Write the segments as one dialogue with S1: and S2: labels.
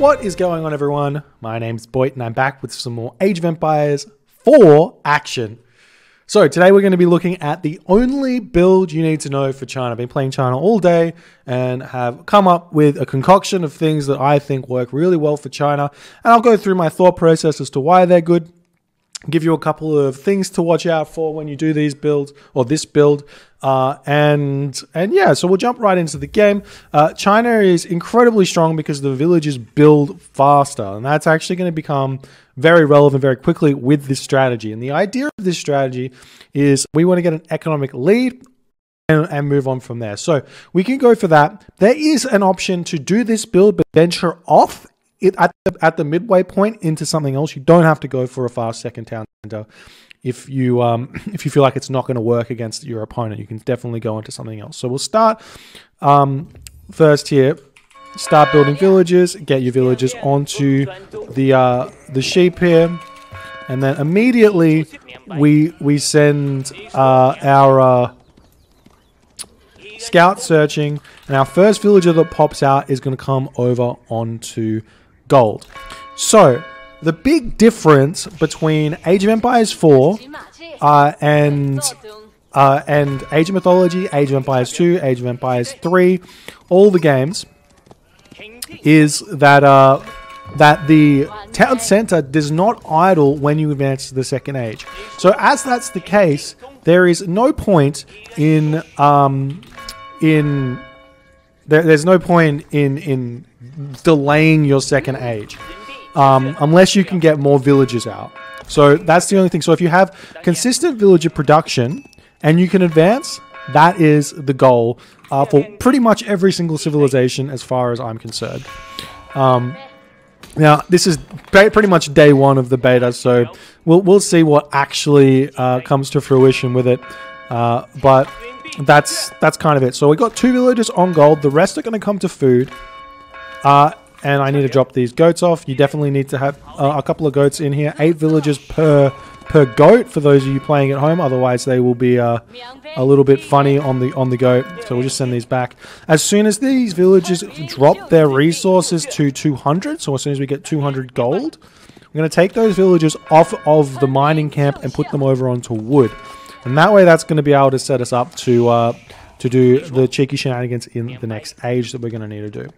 S1: What is going on, everyone? My name's Boyt and I'm back with some more Age of Empires 4 action. So today we're going to be looking at the only build you need to know for China. I've been playing China all day and have come up with a concoction of things that I think work really well for China. And I'll go through my thought process as to why they're good. Give you a couple of things to watch out for when you do these builds or this build. And yeah, so we'll jump right into the game. China is incredibly strong because the villages build faster, and that's actually going to become very relevant very quickly with this strategy. And the idea of this strategy is we want to get an economic lead and move on from there. So we can go for that. There is an option to do this build but venture off it at the midway point into something else. You don't have to go for a fast second town center. If you feel like it's not going to work against your opponent, you can definitely go into something else. So we'll start first here. Start building villages. Get your villages onto the sheep here, and then immediately we send our scout searching, and our first villager that pops out is going to come over onto gold. So the big difference between Age of Empires 4 and Age of Mythology, Age of Empires 2, Age of Empires 3, all the games, is that that the town center does not idle when you advance to the second age. So as that's the case, there is no point in there's no point in delaying your second age. Unless you can get more villagers out. So that's the only thing. So if you have consistent villager production and you can advance, that is the goal for pretty much every single civilization as far as I'm concerned. Now, this is pretty much day one of the beta, so we'll see what actually comes to fruition with it. But that's kind of it. So we got 2 villagers on gold. The rest are going to come to food. And I need to drop these goats off. You definitely need to have a couple of goats in here. 8 villagers per goat for those of you playing at home. Otherwise, they will be a little bit funny on the goat. So we'll just send these back. As soon as these villagers drop their resources to 200, so as soon as we get 200 gold, we're going to take those villagers off of the mining camp and put them over onto wood. And that way, that's going to be able to set us up to do the cheeky shenanigans in the next age that we're going to need to do.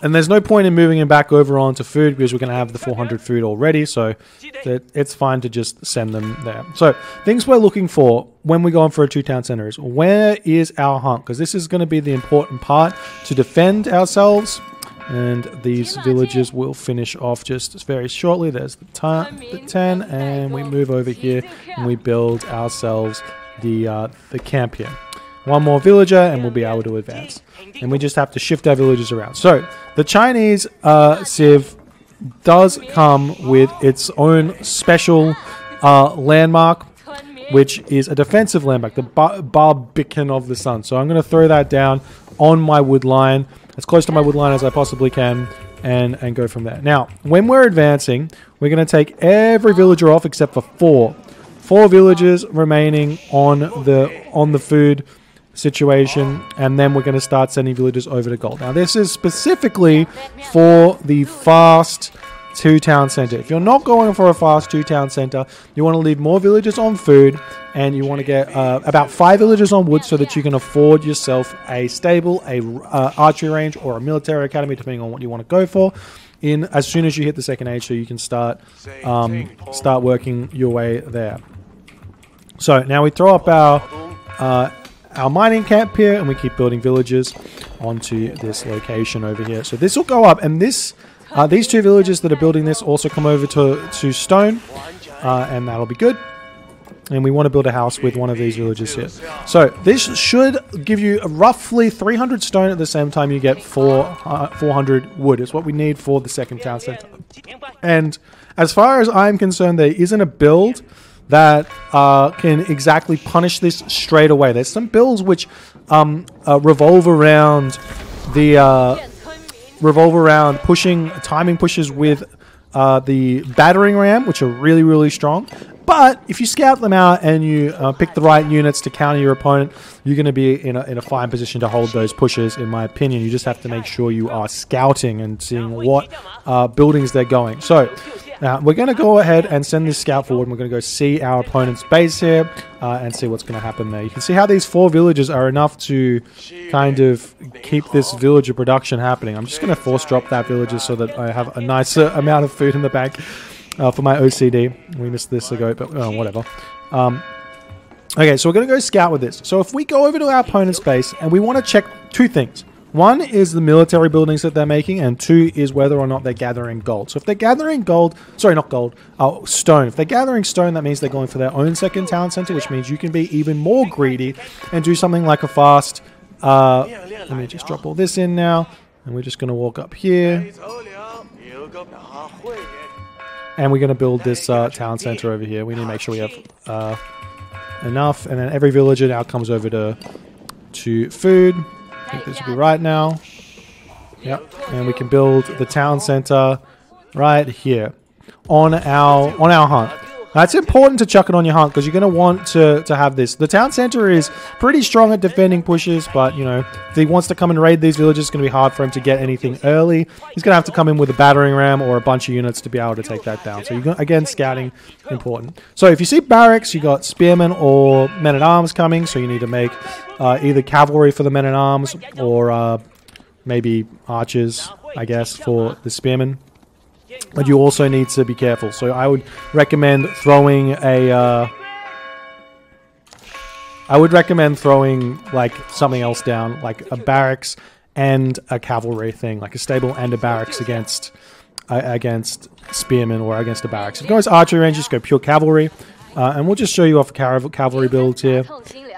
S1: And there's no point in moving him back over onto food because we're going to have the 400 food already, so it's fine to just send them there. So things we're looking for when we go on for a 2-town center is, where is our hunt? Because this is going to be the important part to defend ourselves, and these villages will finish off just very shortly. There's the 10, and we move over here and we build ourselves the camp here. One more villager and we'll be able to advance. And we just have to shift our villagers around. So the Chinese Civ does come with its own special landmark, which is a defensive landmark, the Barbican of the Sun. So I'm going to throw that down on my wood line, as close to my wood line as I possibly can, and go from there. Now, when we're advancing, we're going to take every villager off except for 4. 4 villagers remaining on the food situation, and then we're going to start sending villagers over to gold. Now, this is specifically for the fast 2-town center. If you're not going for a fast 2-town center, you want to leave more villagers on food, and you want to get about 5 villagers on wood so that you can afford yourself a stable, archery range, or a military academy, depending on what you want to go for, in as soon as you hit the second age, so you can start working your way there. So now we throw up our mining camp here, and we keep building villages onto this location over here. So this will go up, and these 2 villagers that are building this also come over to stone, and that'll be good. And we want to build a house with one of these villagers here. So this should give you roughly 300 stone at the same time you get 400 wood. Is what we need for the second town center. And as far as I'm concerned, there isn't a build that can exactly punish this straight away. There's some builds which revolve around pushing timing pushes with the battering ram, which are really, really strong. But if you scout them out and you pick the right units to counter your opponent, you're going to be in a fine position to hold those pushes, in my opinion. You just have to make sure you are scouting and seeing what buildings they're going. So now we're going to go ahead and send this scout forward. And we're going to go see our opponent's base here and see what's going to happen there. You can see how these 4 villages are enough to kind of keep this villager production happening. I'm just going to force drop that villager so that I have a nicer amount of food in the bank. For my OCD. We missed this ago, but whatever. Okay, so we're going to go scout with this. So if we go over to our opponent's base and we want to check 2 things. 1 is the military buildings that they're making, and 2 is whether or not they're gathering gold. So if they're gathering gold, sorry, not gold, stone. If they're gathering stone, that means they're going for their own second town center, which means you can be even more greedy and do something like a fast... let me just drop all this in now, and we're just going to walk up here. And we're going to build this town center over here. We need to make sure we have enough. And then every villager now comes over to food. I think this will be right now. Yep. And we can build the town center right here on our hunt. Now, it's important to chuck it on your hunt because you're going to want to have this. The town center is pretty strong at defending pushes, but, you know, if he wants to come and raid these villages, it's going to be hard for him to get anything early. He's going to have to come in with a battering ram or a bunch of units to be able to take that down. So, again, scouting, important. So, if you see barracks, you got spearmen or men-at-arms coming, so you need to make either cavalry for the men-at-arms or maybe archers, I guess, for the spearmen. But you also need to be careful. So I would recommend throwing like something else down, like a barracks and a cavalry thing, like a stable and a barracks against spearmen or against a barracks. If you go as archery range, just go pure cavalry. And we'll just show you off a cavalry build here.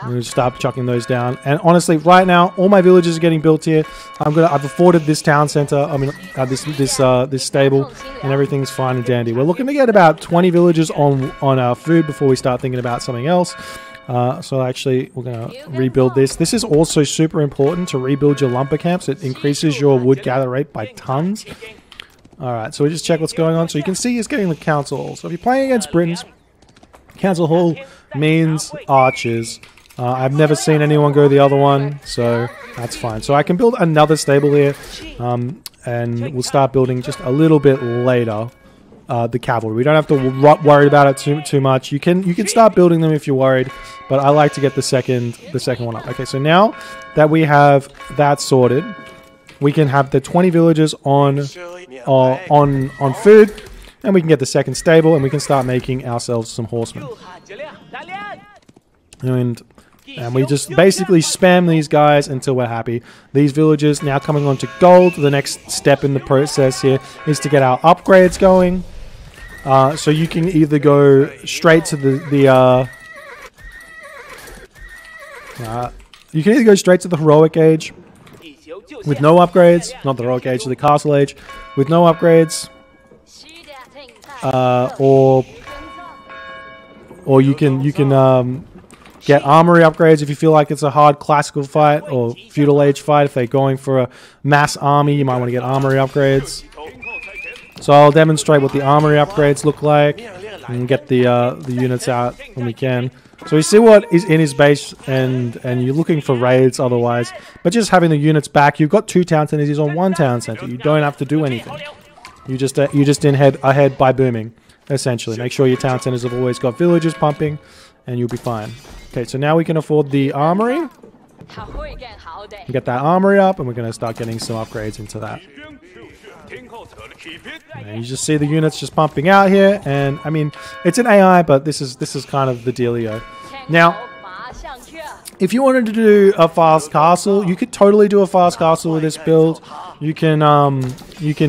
S1: We'll just start chucking those down. And honestly, right now, all my villages are getting built here. I've afforded this town center. I mean, this stable, and everything's fine and dandy. We're looking to get about 20 villages on our food before we start thinking about something else. So actually, we're going to rebuild this. This is also super important to rebuild your lumber camps. It increases your wood gather rate by tons. All right, so we just check what's going on. So you can see he's getting the council hall. So if you're playing against Britons, council hall means archers. I've never seen anyone go the other one, so that's fine. So I can build another stable here, and we'll start building just a little bit later the cavalry. We don't have to worry about it too much. You can start building them if you're worried, but I like to get the second one up. Okay, so now that we have that sorted, we can have the 20 villagers on food, and we can get the second stable, and we can start making ourselves some horsemen. And we just basically spam these guys until we're happy. These villagers now coming on to gold. The next step in the process here is to get our upgrades going. So you can either go straight to the heroic age with no upgrades. Not the heroic age, the castle age with no upgrades. Or you can get armory upgrades if you feel like it's a hard classical fight or feudal age fight. If they're going for a mass army, you might want to get armory upgrades. So I'll demonstrate what the armory upgrades look like and get the units out when we can. So you see what is in his base, and you're looking for raids otherwise. But just having the units back, you've got 2 town centers. He's on 1 town center. You don't have to do anything. You just ahead by booming, essentially. Make sure your town centers have always got villagers pumping, and you'll be fine. Okay, so now we can afford the armory. Get that armory up, and we're going to start getting some upgrades into that. And you just see the units just pumping out here, and I mean, it's an AI, but this is kind of the dealio. Now, if you wanted to do a fast castle, you could totally do a fast castle with this build. You can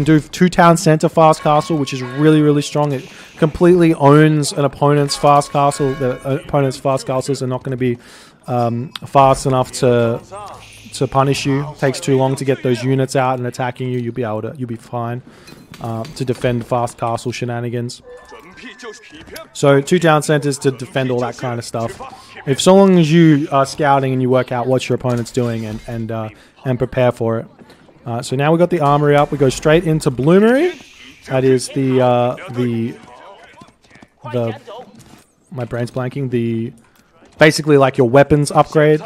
S1: do 2 town center fast castle, which is really strong. It completely owns an opponent's fast castle. The opponent's fast castles are not going to be fast enough to punish you. It takes too long to get those units out and attacking you. You'll be fine to defend fast castle shenanigans. So 2 town centers to defend all that kind of stuff. If so long as you are scouting and you work out what your opponent's doing and prepare for it. So now we've got the armory up. We go straight into bloomery. That is the my brain's blanking. The basically like your weapons upgrade.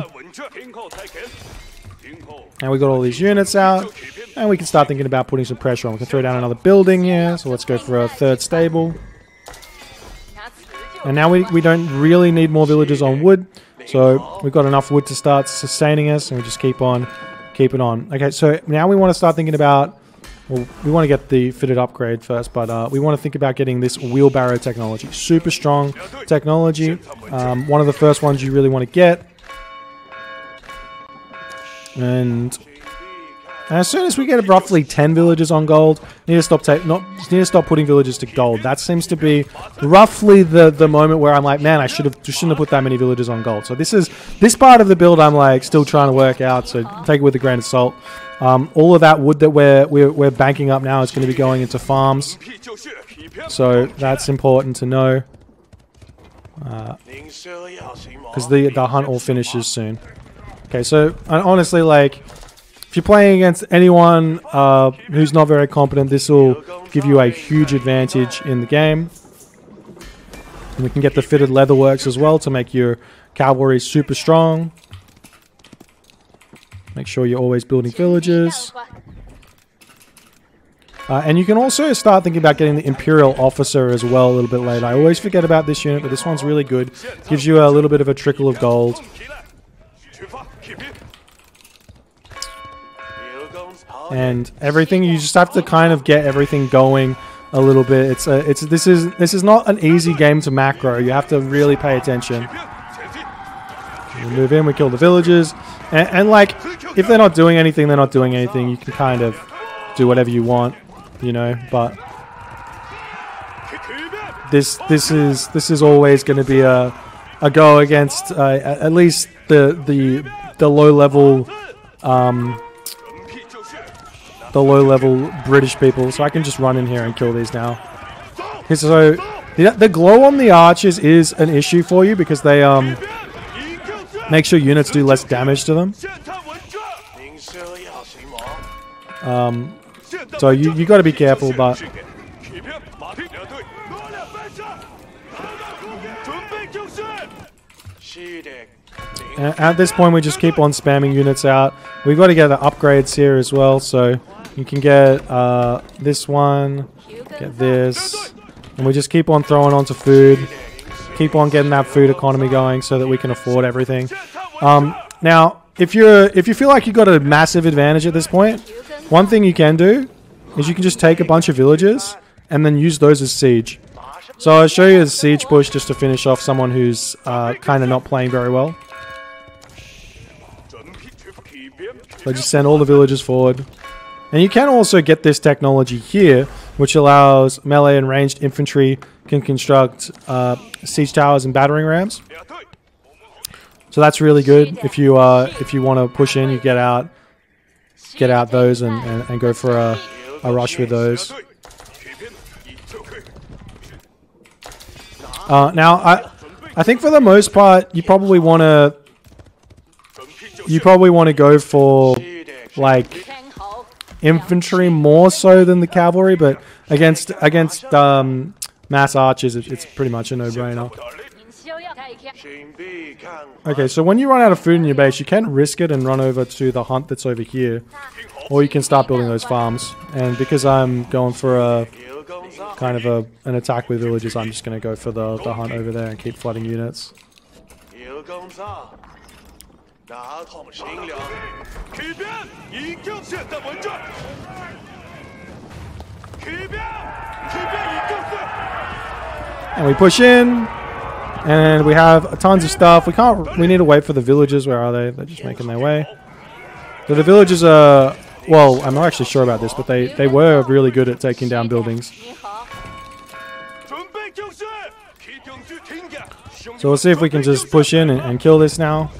S1: And we got all these units out, and we can start thinking about putting some pressure on. We can throw down another building here, so let's go for a third stable. And now we don't really need more villagers on wood, so we've got enough wood to start sustaining us, and we just keep on keeping on. Okay, so now we want to start thinking about, well, we want to get the fitted upgrade first, but we want to think about getting this wheelbarrow technology. Super strong technology, one of the first ones you really want to get. And as soon as we get roughly 10 villagers on gold, need to stop putting villagers to gold. That seems to be roughly the moment where I'm like, man, shouldn't have put that many villagers on gold. So this part of the build I'm like still trying to work out. So take it with a grain of salt. All of that wood that we're banking up now is going to be going into farms. So that's important to know. Because the hunt all finishes soon. Okay, so honestly, like, if you're playing against anyone who's not very competent, this will give you a huge advantage in the game. And we can get the fitted leatherworks as well to make your cavalry super strong. Make sure you're always building villages. And you can also start thinking about getting the Imperial Officer as well a little bit later. I always forget about this unit, but this one's really good. Gives you a little bit of a trickle of gold. And everything, you just have to kind of get everything going a little bit. This is not an easy game to macro. You have to really pay attention. We move in, we kill the villagers, and like, if they're not doing anything, they're not doing anything. You can kind of do whatever you want, you know. But this is always going to be a go against at least the low level. The low-level British people, so I can just run in here and kill these now. Okay, so the glow on the archers is an issue for you because they make sure units do less damage to them. So you got to be careful, but at this point we just keep on spamming units out. We've got to get the upgrades here as well, so you can get this one, get this, and we just keep on throwing onto food, keep on getting that food economy going so that we can afford everything. Now, if you feel like you've got a massive advantage at this point, one thing you can do is you can just take a bunch of villages and then use those as siege. So I'll show you a siege push just to finish off someone who's kind of not playing very well. So just send all the villagers forward. And you can also get this technology here, which allows melee and ranged infantry can construct siege towers and battering rams. So that's really good. If you want to push in, you get out those and go for a rush with those. Now I think for the most part you probably want to go for like infantry more so than the cavalry, but against mass archers it's pretty much a no-brainer. Okay, so when you run out of food in your base, you can risk it and run over to the hunt that's over here, or you can start building those farms. And because I'm going for a kind of an attack with villages, I'm just going to go for the hunt over there and keep flooding units. And we push in, and we have tons of stuff. We need to wait for the villagers. Where are they? They're just making their way. So the villagers are, well, I'm not actually sure about this, but they were really good at taking down buildings. So we'll see if we can just push in and kill this now.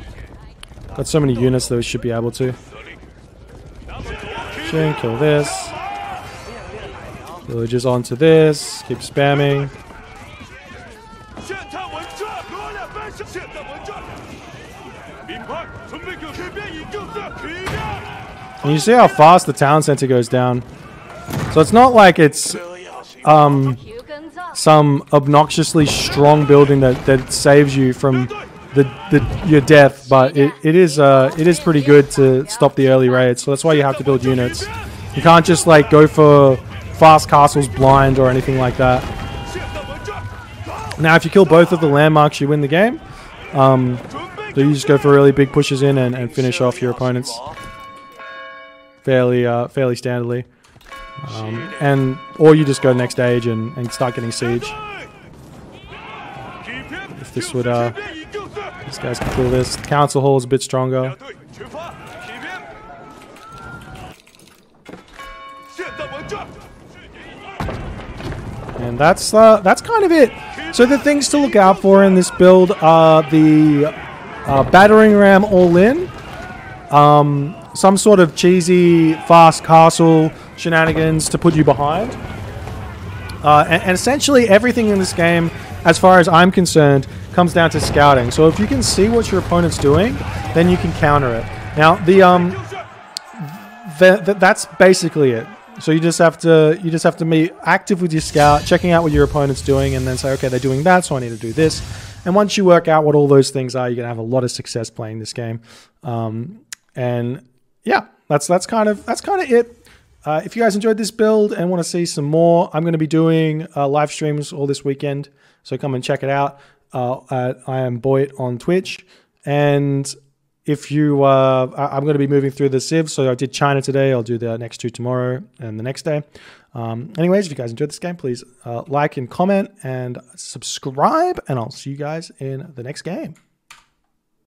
S1: Got so many units that we should be able to. Push in, kill this. Villagers onto this. Keep spamming. And you see how fast the town center goes down. So it's not like it's some obnoxiously strong building that saves you from your death, but it is pretty good to stop the early raids. So that's why you have to build units. You can't just like go for fast castles blind or anything like that. Now, if you kill both of the landmarks, you win the game. So you just go for really big pushes in and finish off your opponents fairly standardly. Or you just go next stage and start getting siege. If this would, these guys can kill this. Council Hall is a bit stronger. And that's kind of it. So the things to look out for in this build are the battering ram all in, some sort of cheesy fast castle shenanigans to put you behind, and essentially everything in this game, as far as I'm concerned, comes down to scouting. So if you can see what your opponent's doing, then you can counter it. Now that's basically it. So you just have to be active with your scout, checking out what your opponent's doing, and then say, okay, they're doing that, so I need to do this. And once you work out what all those things are, you're gonna have a lot of success playing this game. And yeah, that's kind of it. If you guys enjoyed this build and want to see some more, I'm going to be doing live streams all this weekend, so come and check it out. I am Boyd on Twitch, and if you, I'm going to be moving through the civs, so I did China today, I'll do the next 2 tomorrow and the next day. Anyways, if you guys enjoyed this game, please like and comment and subscribe, and I'll see you guys in the next game.